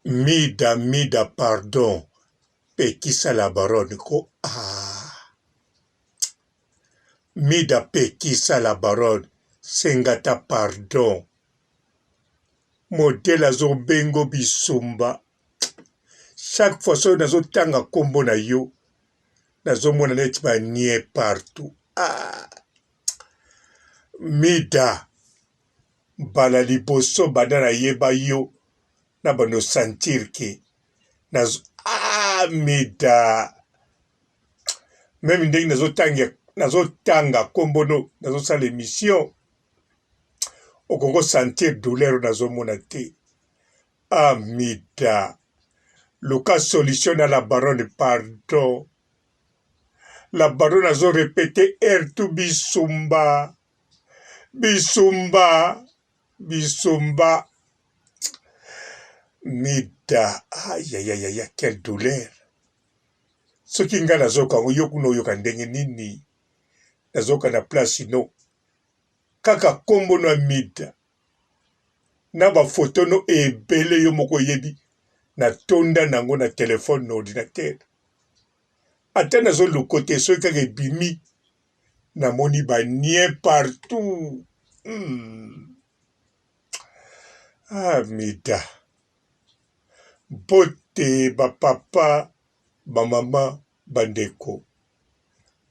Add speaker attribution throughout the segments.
Speaker 1: Mida pardon. Pekisa la baronne ko Mida pekisa la baronne. Sengata pardon. Modèle azo bengo bisumba. Chaque fois que nazo tanga kombo na yo. Nazo mona neti ba nie partout. Mida. Bala liboso badana yeba yo. Na bano sentir ke. Nazo Mida. Même ndenge nazo tanga kombono nazo sa l'émission. Okongo sentir douleur nazo mona te. Mida. Luka solution à la baronne pardon. La baronne nazo répété tout bisumba. Bisumba. Bisumba. Mida. Aïe aïe aïe aïe, quelle douleur. Soki nga nazoka yokuno yoka ndenge nini. Nazoka na place no. Kaka kombo na Mida. Na ba photo no ebele yo moko yebi. Na tonda nango na téléphone na ordinateur. Ata nazo le côté soki kaka ebimi. Na moni ba nie partout. Mida. Bote ba papa, ba mama, bandeko.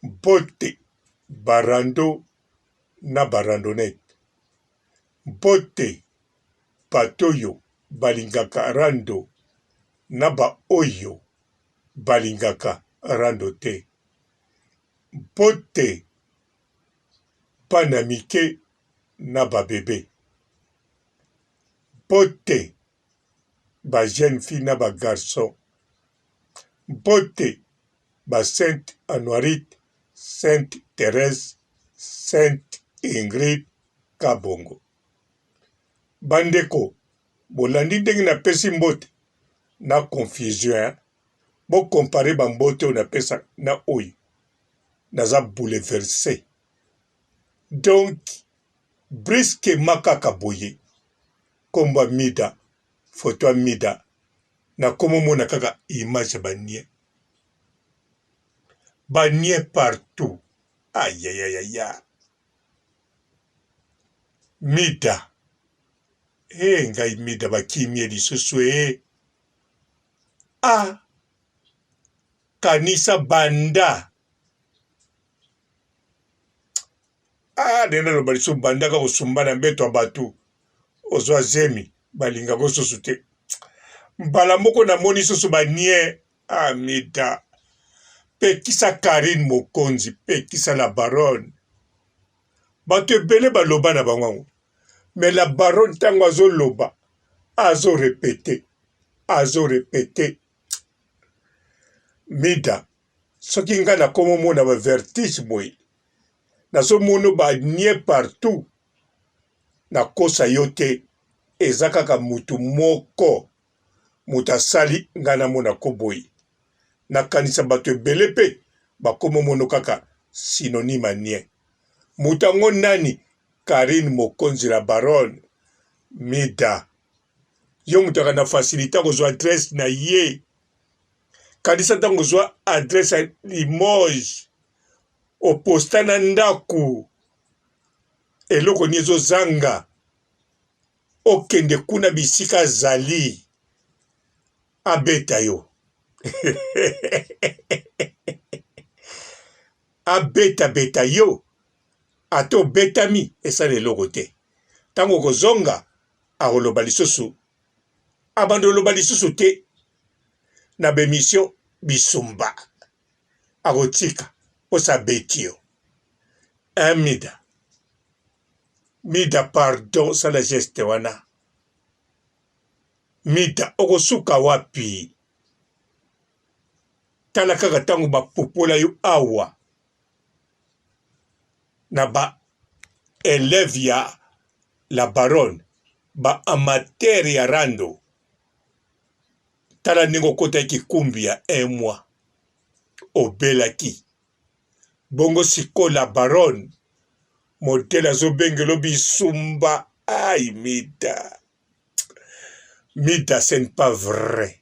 Speaker 1: Bote barando na barandonette. Bote patoyo balingaka rando na ba oyo balingaka rando te. Bote panamike na ba bébé. Bote ba jeune fille na ba garçon. Bote ba Sainte Anuarite, Sainte Thérèse, Sainte Ingrid Kabongo. Bandeko, bolandi ndenge na pesi mbote na confusion. Bo comparer ba mbote na pesa na oyi. Naza bouleversé. Donc, brisque makaka boye. Komba Mida, photo Mida. Na komo mona kaka image banie. Banie partout. Aïe aïe aïe aïe. Mida. Ngai Mida bakimie lisusu kanisa banda. Nena lo balisu banda ka kusumbana mbeto abatu. Ozwa zemi balinga go susu te. Mbala moko na moni susu banie. Mida. Pekisa Karine Mokonzi, pekisa la baronne. Bato ebele baloba na bango. Mais la baronne tango azo loba. Azo répété. Mida. Soki nga na komo mona ba vertige boy. Nazo mono ba nie partout. Na kosa yote. Ezakaka mutu moko. Muta sali nga na mona ko boy. Na kanisa bato ebele pe. Bakomo mono kaka synonyme nie. Mutango nani? Karine Mokonzi la baronne. Mida. Yo mutaka na facilité kozwa adresse na ye. Kanisa tango kozwa adresse à Limoges. Oposta na ndaku. Eloko niezo zanga. Okende kuna bisika zali. Abeta yo. Abeta yo. Ato betami esale eloko te. Tango kozonga akoloba lisusu. Abandoloba lisusu te. Na bemission bisumba. Akotika posa betio. Mida. Mida pardon sala geste wana. Mida okosuka wapi. Tala kaka tango bapopola yo awa. Na ba élève ya la baronne. Ba amateur ya rando. Tala ningo kota kikumbi ya 1 mois. Obelaki. Bongo siko la baronne. Modèle azobengelo bisumba. Mida. Mida, ce n'est pas vrai.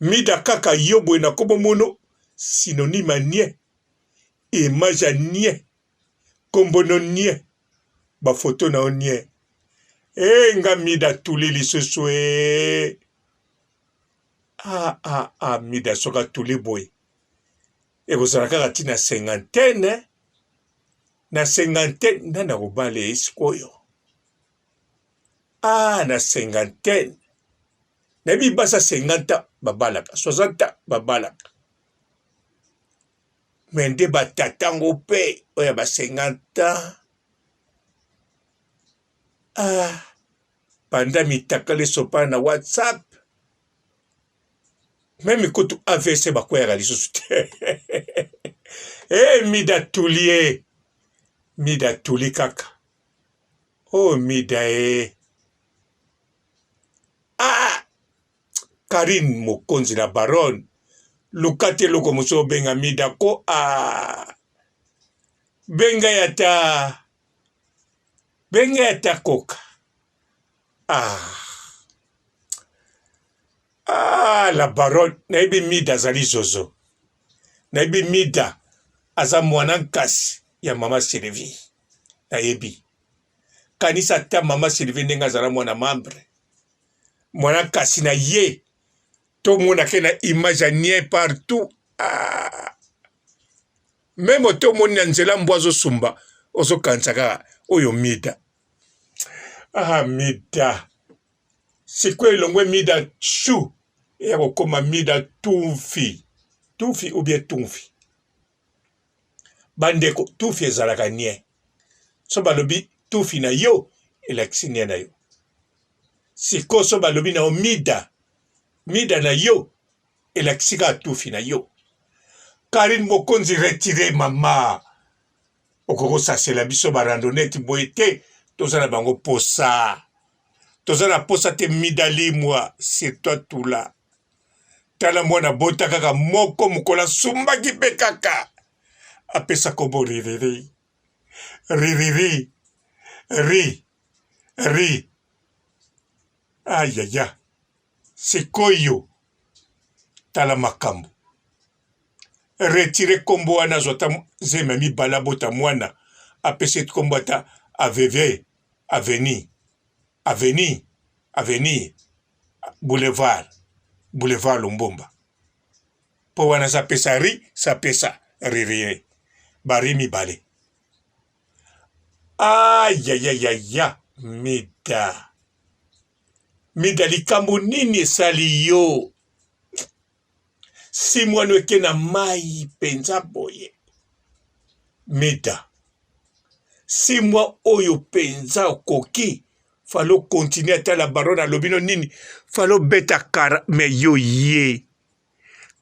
Speaker 1: Mida kaka yobo na komo mono synonyme nie. Image nie. Kombono nie. Ba photo na nie. Nga mida tuli lisusu mida soka tuli boy. Ekozala kaka tina cinquantaine. Na cinquantaine nana kobala esikoyo. Na cinquantaine. Nabi basa 50 babalaka, 60 babalaka. Mende batatango pe oya ba 50 panda mitakale sopa na WhatsApp. Même kutu AVC bakwera lisusu te. Mida tulie. Mida tuli kaka. Mida Karine Mokonzi na Baron. Lukate loko muso benga mida ko benga yata koka. La Baron naibi mida zali zozo. Naibi mida aza mwana nkasi ya mama Sylvie. Naibi. Kanisa ta mama Sylvie ndenga zala mwana membre. Mwana nkasi na ye. Tout le monde a une image partout. Même tout le monde a une boiseau sumba. Oso kansaka oyo mida. Mida. C'est quoi le mida chou? Et comme mida toufi. Toufi ou bien toufi. Bandeko toufi ezalaka nie. So balobi toufi na yo elakisi na yo. Siko so balobi na mida. Mida na yo, elakisika atufi na yo. Karine Mokonzi retiré mama. Okoko sasela biso ba randonnette boyete, tozana bango posa. Tozana posa te mida limwa, c'est toi tout là. Tala mwana bota kaka moko mukola sumba kipe kaka. Apesa kobo ririri. Ririri. Ri. Aïe. Sikoyo tala makambo. Retire kombo wana zota zema mi balabota mwana. Apese kombo ata aveve. Avenir. Boulevard Lumbomba. Po wana sapesa sapesa riri. Bari mi bale. Aïe. Mida likambo nini esali yo. Si mwana eke na mai penza boye. Mida. Si mwa oyo penza okoki. Falo continue ata la Baron alobino nini. Falo beta kara me yo ye.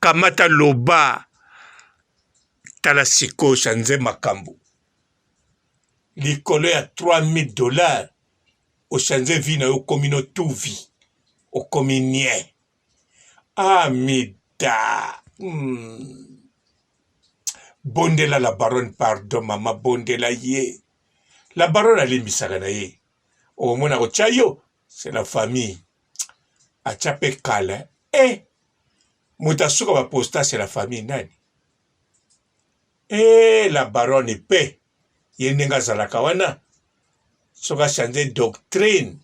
Speaker 1: Kamata loba. Tala siko chanze makambo. Likolo ya $3000. Ochanze vi na yo komino tuvi. Okominie. Mida. Bondela la Baronne, pardon, maman, bondela ye. La Baronne a limbisaka na ye. Au mona chayo, c'est la famille. A chape kala. Mutasuka wa posta, c'est la famille nani. La Baronne pe. Yenenga zalakawana. Soka changer doctrine.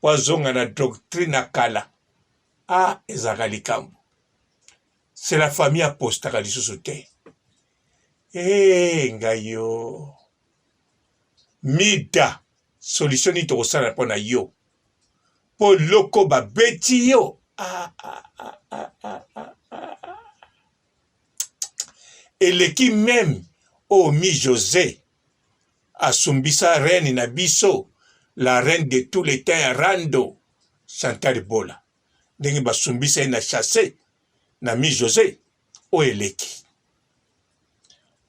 Speaker 1: Wazonga na doctrine akala. Ezaka likambo. C'est la famille apostaka lisusu te. Ngayo. Mida. Solution ni tokosala pona yo. Po loko ba beti yo. Eleki même. Mi José. Asumbisa reine na biso. La reine de tous les temps Rando. Chantal Bola. Ndenge basumbisa na chassé. Na mi José. Eleki.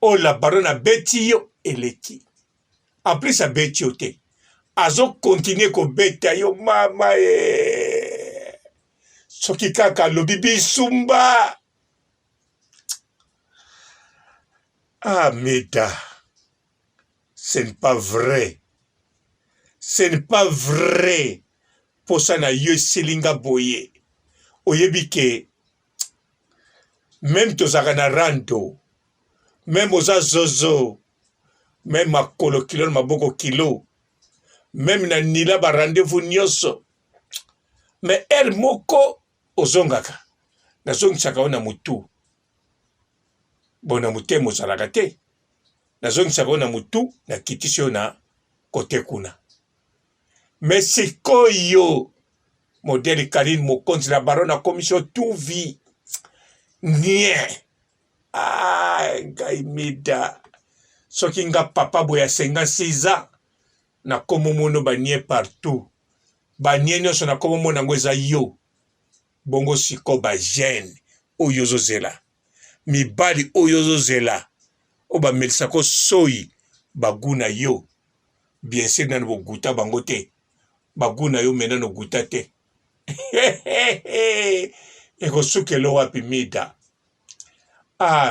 Speaker 1: La Baronne a beti yo. Eleki. En plus, a beti yo te. Azo continue ko beta yo mama Soki kaka lobibi sumba. Mida. Ce n'est pas vrai. Ce n'est pas vrai. posa na yo silinga boye oyebike même tozaka na rando même oza zozo même makolo kilo na maboko kilo même na nila ba rendez-vous nyonso mais er moko ozongaka nazongisaka ona mutu bona mutemo ozalaka te nazongisaka ona mutu na kitisi yo na kote kuna mais sikoyo modèle Karine Mokonzi la baronne à commission tout vie nie ngaimida soki nga papa boya 56 ans na komo mono banie partout banie nyonso na komo mona ngo eza yo bongo siko ba jeune oyo zozela mibali oyo zozela o ba melisa ko soyi baguna yo bien sûr nanu boguta bango te baguna yo mena no guta te ekosukelo wapi mida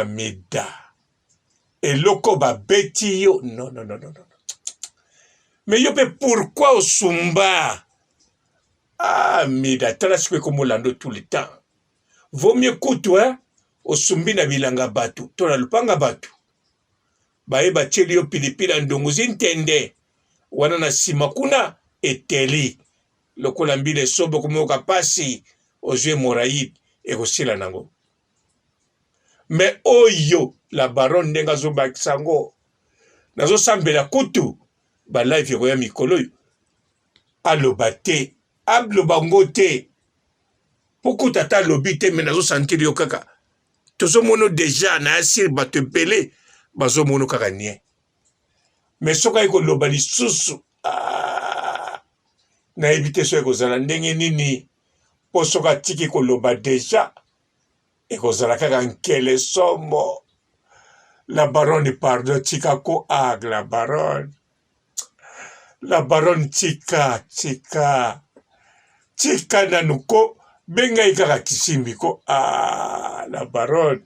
Speaker 1: mida eloko babeti yo non mais yo pe pourquoi osumba mida tala sikwe komolando tout le temps vaut mieux kutu osumbi na bilanga batu to na lupanga batu baye batieli yo pilipili ndongo zintende wana na sima kuna eteli lokola mbile sobo kumoka pasi ozwe moraïd ekosila nango mais oyo la baronne ndenga zo bakisango nazo sambela kutu ba live yoya mikolo aloba te abloba ngo te poko tata lobi te mais nazo sentir yo kaka tozo mono déjà na asir bato pele bazo mono kaka nie mais soka iko loba lisusu na éviter so ekozala ndenge nini po soka tiki koloba déjà ekozala kaka nkele somo la baronne pardon tika ko la baronne tika nanuko benga kaka kisimbi ko la baronne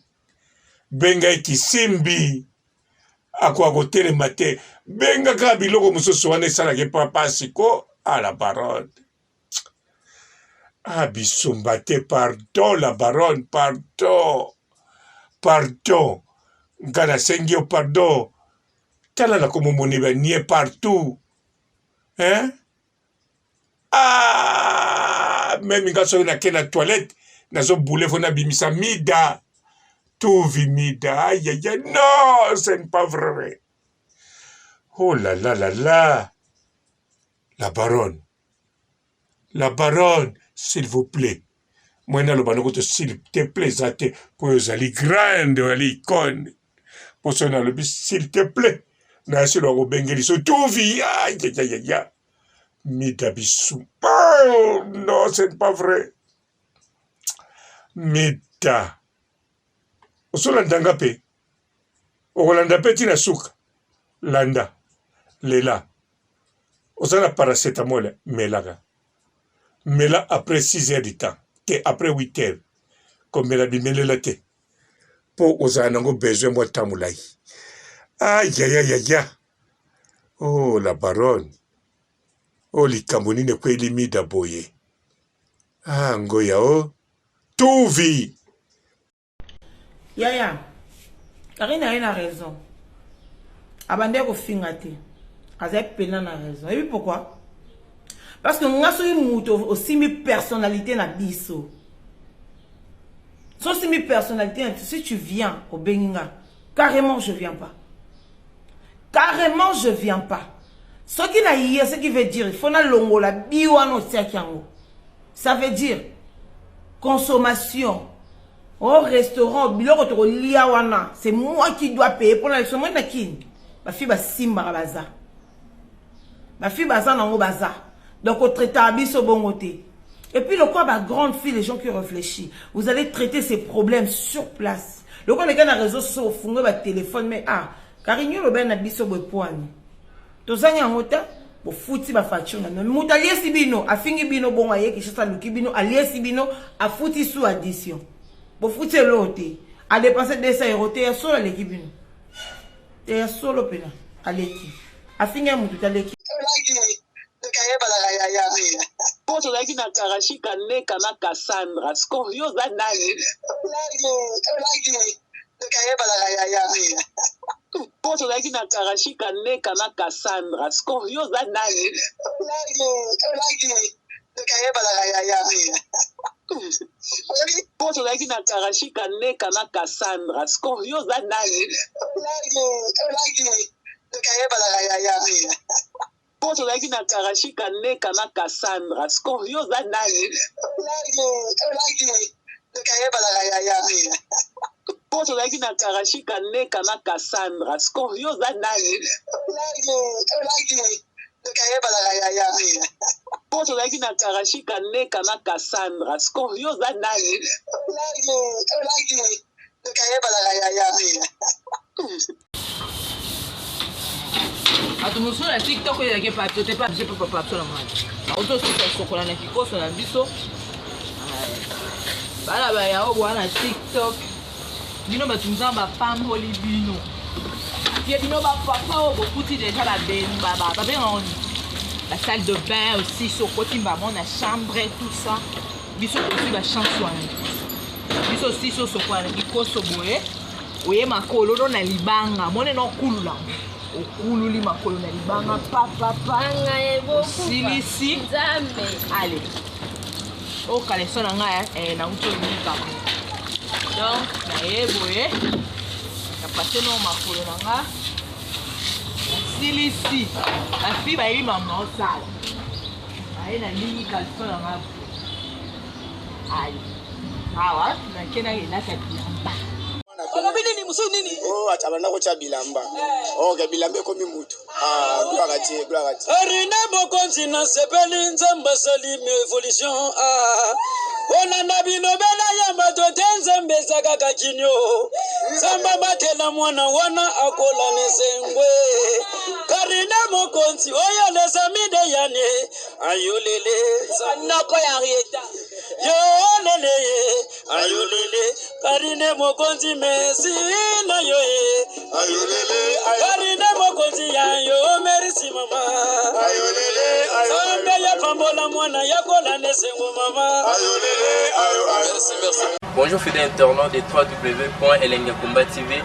Speaker 1: benga kisimbi akwa kotelema te benga kaka biloko mosusu wana esalaki papasi ko la baronne bisumba te pardon la baronne pardon ngana sengi yo pardon tala na komomoni banie partout même nga soki nake na toilette nazoboule fo nabimisa mida tout vi mida ayaya non ce n'est pas vrai oh là la baronne s'il vous plaît moi naloba noko to s'il te plaît zate po ozali grande ali icône po so nalobi s'il te plaît na silo akobengeli so tout vi ayaya mida bisu non c'est pas vrai mida osolanda pe okolanda pe tina suka landa lela osala paracétamol mela après 6 heures du temps te après 8 heures komela bimelela te po ozala nango besoin mwa tamulai ayayayaya oh la baronne oh likambo nini ekweli mida boye ngoya tout vie
Speaker 2: Yaya, Karine a raison. Abandé ko finga te. Aza pena na raison. Et puis pourquoi? Parce que nga so muto aussi mi personnalité na biso. So si mi personnalité, si tu viens au Benga, carrément je viens pas. Carrément je viens pas. Ce qui na hier, ce qui veut dire, il faut na longo la biwano tiakiango. Ça veut dire consommation. Au restaurant, c'est moi qui dois payer pour la somme de qui? Ma fille va simba baza. Ma fille baza dans mon baza. Donc au traité au bon côté. Et puis le quoi, ma grande fille, les gens qui réfléchissent, vous allez traiter ces problèmes sur place. Le quoi, les gars, dans les réseaux sociaux, font le téléphone, mais Karine, le ben a biso boy poani. Tous en mota, pour fouti ma facture. Mais moutalier sibino, a fini bino bon aye, qui chassa le kibino, alié sibino, a fouti sous addition. Pour foutre l'autre, à dépenser 200 euros, tu es solo à l'équipe. Tu es solo à l'équipe. À finir, mon tout à l'équipe.
Speaker 3: Poto lagi na karashika neka na Cassandra. Scorpio za nani? Lagi. Tukayeba la ya. Poto lagi na karashika neka na Cassandra. Scorpio za nani? Lagi. Tukayeba la ya. Poto lagi na karashika neka na Cassandra. Scorpio za nani? Lagi. Tukayeba la ya. Poto lagi na karashika neka na Cassandra. Scorpio za nani? Lagi. Tukayeba la ya. Poto lagi na karashika neka na Cassandra. Scorpio za nani? Lagi. Tukayeba la ya. Poto lagi na karashika neka na Cassandra. Scorpio za nani? Lagi. Tukayeba la ya.
Speaker 2: Atumuso na TikTok ya ke pa te pa je pa pa na mali. Auto sokola na kikoso na biso. Bala ba ya obo na TikTok. Bino batunza ba femme holy bino. Tie bino ba papa obo kuti déjà ba ben ba on la salle de bain aussi sokoti ba mon na chambre tout ça. Biso aussi ba chanson. Biso aussi sokola na kikoso boye. Oye makolo na libanga mone no kulula. Okululi makolo na libanga papa panga ebo silisi nzambe allez o kale sona nga na uto nika donc na ebo na passer no makolo na nga silisi la fille ba yi mama osala ai na lingi kale sona nga allez awa na kena ina ka bilamba.
Speaker 4: Oh, atabana ko cha bilamba. Okay, bilambe ko mimutu. Glagati.
Speaker 5: Arina bokonzi na sepeli nzamba salime evolution. Ona nabino bela yamba to tenzembe zakaka kinyo. Samba batela mwana wana akola nesengwe. Karina mokonzi oya lesamide yane. Ayolele sanako ya rieta. Yo lele ayolele Karine mokonzi mesi na yo ayolele Karine mokonzi ya yo merci mama ayolele ayolele ya pambola mwana ya kola nesengo mama ayolele merci.
Speaker 6: Bonjour fidèles internautes de www.elengiakomba TV.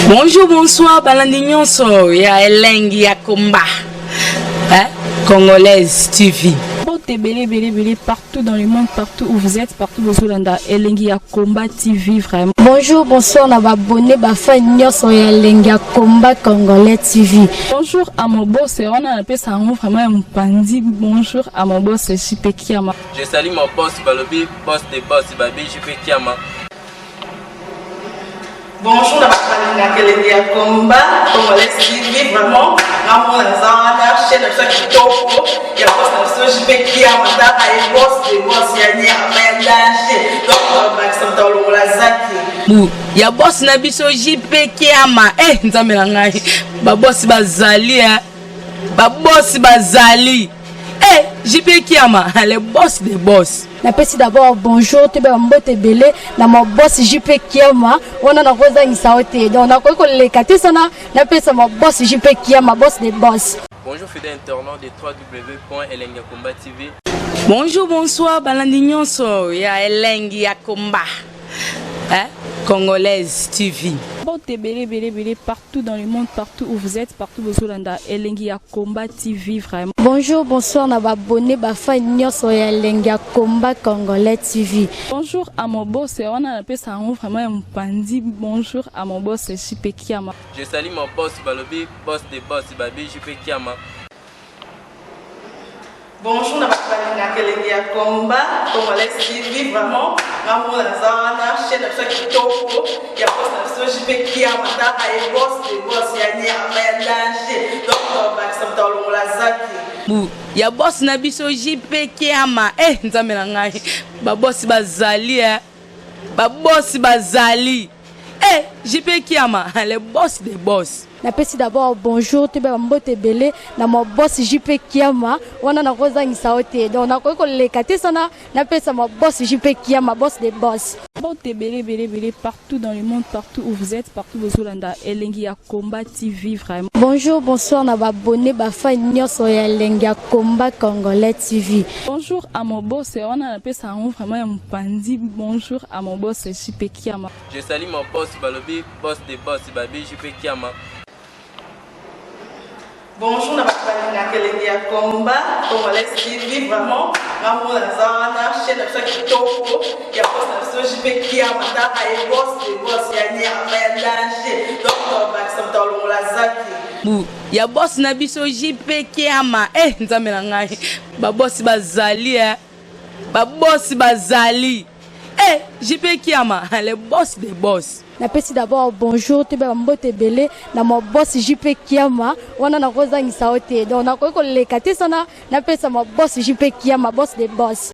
Speaker 7: Bonjour, bonsoir, balandi nyonso ya Elengi ya Komba. Congolaise TV.
Speaker 8: Belé partout dans le monde, partout où vous êtes, partout où vous êtes, Elengi ya Komba TV vraiment.
Speaker 9: Bonjour, bonsoir, on va abonner ba fan nyonso ya Elengi ya Komba Congolais TV.
Speaker 8: Bonjour à mon boss, on a appelé ça vraiment un pandi. Bonjour à mon boss, JP Kiama.
Speaker 6: Je salue mon boss Balobi, boss des boss Babi, JP Kiama.
Speaker 2: Bonjour, na bakali na Elengi ya Komba Congolais TV vraiment. Ramo na zana chaîne ça kitoko ya boss na JP Kiama ta ay boss de boss ya ni amayandashe donc ba lo la zaki.
Speaker 7: Ya boss na biso JP Kiama nzambe na ngai ba boss bazali ba boss bazali JP Kiama le boss des boss.
Speaker 9: Napesi d'abord bonjour te ba mbote belé na mo boss JP Kiama wana na koza ngisaote donc na ko lekati sana napesa mo boss JP Kiama boss des boss.
Speaker 6: Bonjour fidèles internautes de www.elengiakomba TV.
Speaker 7: Bonjour, bonsoir, balandi nyonso ya Elengi ya Komba. Congolaise TV.
Speaker 8: Belé partout dans le monde, partout où vous êtes, partout où vous êtes, Elengi ya Komba TV vraiment.
Speaker 9: Bonjour, bonsoir, on va abonner ba fan nyonso ya Elengi ya Komba Congolais TV.
Speaker 8: Bonjour à mon boss, on a appelé ça vraiment un pandi. Bonjour à mon boss, JP Kiama.
Speaker 6: Je salue mon boss Balobi, boss des boss Babi, JP Kiama.
Speaker 2: Bonjour, na bakali na Elengi ya Komba Congolais TV vraiment. Ramo na zana chaîne ça kitoko ya boss na JP Kiama ta ay boss de boss ya ni amayandashe donc ba lo la zaki.
Speaker 7: Ya boss na biso JP Kiama nzambe na ngai ba boss bazali ba boss bazali JP Kiama le boss des boss.
Speaker 9: Napesi d'abord bonjour te ba mbote belé na mo boss JP Kiama wana na koza ngisaote donc na ko lekati sana napesa mo boss JP Kiama boss des boss.
Speaker 8: Belé, partout dans le monde, partout où vous êtes, partout où vous êtes, Elengi ya Combat TV vraiment.
Speaker 9: Bonjour, bonsoir, na abonné bafa nyonso ya Elengi ya Combat Congolais TV.
Speaker 8: Bonjour à mon boss, on a appelé ça vraiment un pandi. Bonjour à mon boss JP Kiama.
Speaker 6: Je salue mon boss Balobi, boss des boss Babi JP Kiama.
Speaker 2: Bonjour, na bakalanga Elengi ya Combat Congolais TV vraiment. Maman la zana chaîne de chaque topo, ya boss na JP Kiama ta ay boss des boss ya ni ya danger. Donc ba ça dans la zaki.
Speaker 7: Ya boss na biso JP Kiama. Nzambe na ngai. Ba boss bazali ba boss bazali. JP Kiama, le boss des boss.
Speaker 9: Napesi d'abord bonjour te ba mbote belé na mo boss JP Kiama wana na kozangisa ote donc na ko lekate sana napesa mo boss JP Kiama boss des boss.